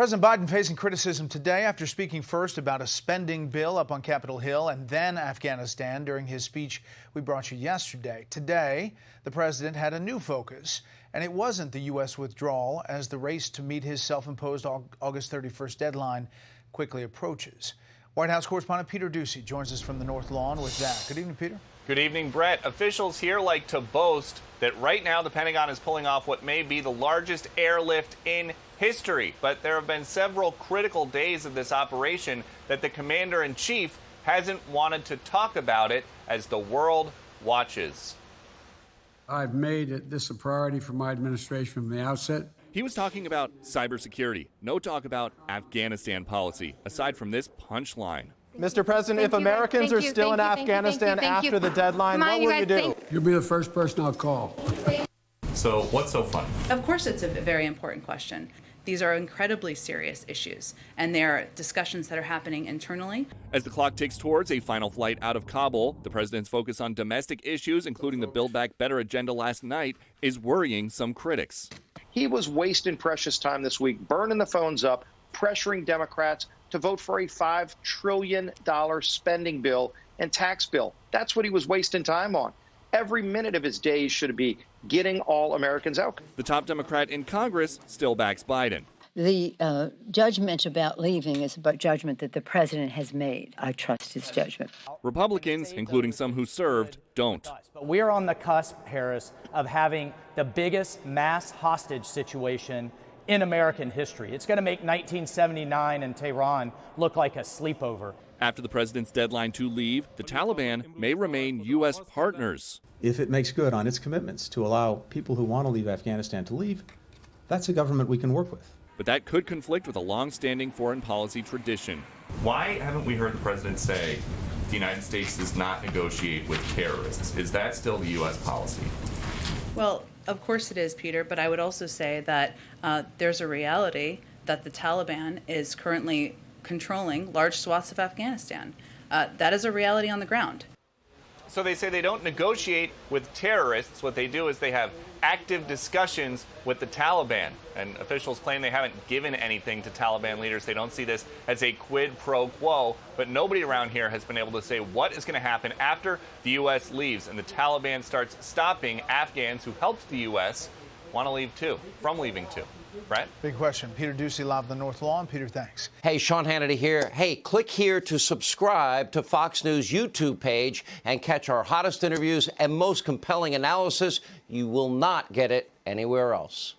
President Biden facing criticism today after speaking first about a spending bill up on Capitol Hill and then Afghanistan during his speech we brought you yesterday. Today, the president had a new focus, and it wasn't the U.S. withdrawal as the race to meet his self-imposed August 31st deadline quickly approaches. White House correspondent Peter Doocy joins us from the North Lawn with that. Good evening, Peter. Good evening, Brett. Officials here like to boast that right now the Pentagon is pulling off what may be the largest airlift in history. But there have been several critical days of this operation that the commander-in-chief hasn't wanted to talk about it as the world watches. I've made this a priority for my administration from the outset. He was talking about cybersecurity. No talk about Afghanistan policy, aside from this punchline. Mr. President, if Americans are still in Afghanistan after the deadline, what will you do? You'll be the first person I'll call. So what's so funny? Of course it's a very important question. These are incredibly serious issues, and there are discussions that are happening internally. As the clock ticks towards a final flight out of Kabul, the president's focus on domestic issues, including the Build Back Better agenda last night, is worrying some critics. He was wasting precious time this week, burning the phones up, pressuring Democrats to vote for a $5 trillion spending bill and tax bill. That's what he was wasting time on. Every minute of his days should be getting all Americans out. The top Democrat in Congress still backs Biden. The judgment about leaving is a judgment that the president has made. I trust his judgment. Republicans, including some who served, don't. But we are on the cusp, Harris, of having the biggest mass hostage situation in American history. It's going to make 1979 in Tehran look like a sleepover. After the president's deadline to leave, the Taliban may remain U.S. partners. If it makes good on its commitments to allow people who want to leave Afghanistan to leave, that's a government we can work with. But that could conflict with a long-standing foreign policy tradition. Why haven't we heard the president say the United States does not negotiate with terrorists? Is that still the U.S. policy? Well, of course it is, Peter, but I would also say that there's a reality that the Taliban is currently controlling large swaths of Afghanistan. That is a reality on the ground. So they say they don't negotiate with terrorists. What they do is they have active discussions with the Taliban. And officials claim they haven't given anything to Taliban leaders. They don't see this as a quid pro quo. But nobody around here has been able to say what is going to happen after the U.S. leaves and the Taliban starts stopping Afghans who helped the U.S. want to leave too, from leaving too. Brett? Big question. Peter Doocy, live on the North Lawn. Peter, thanks. Hey, Sean Hannity here. Hey, click here to subscribe to Fox News YouTube page and catch our hottest interviews and most compelling analysis. You will not get it anywhere else.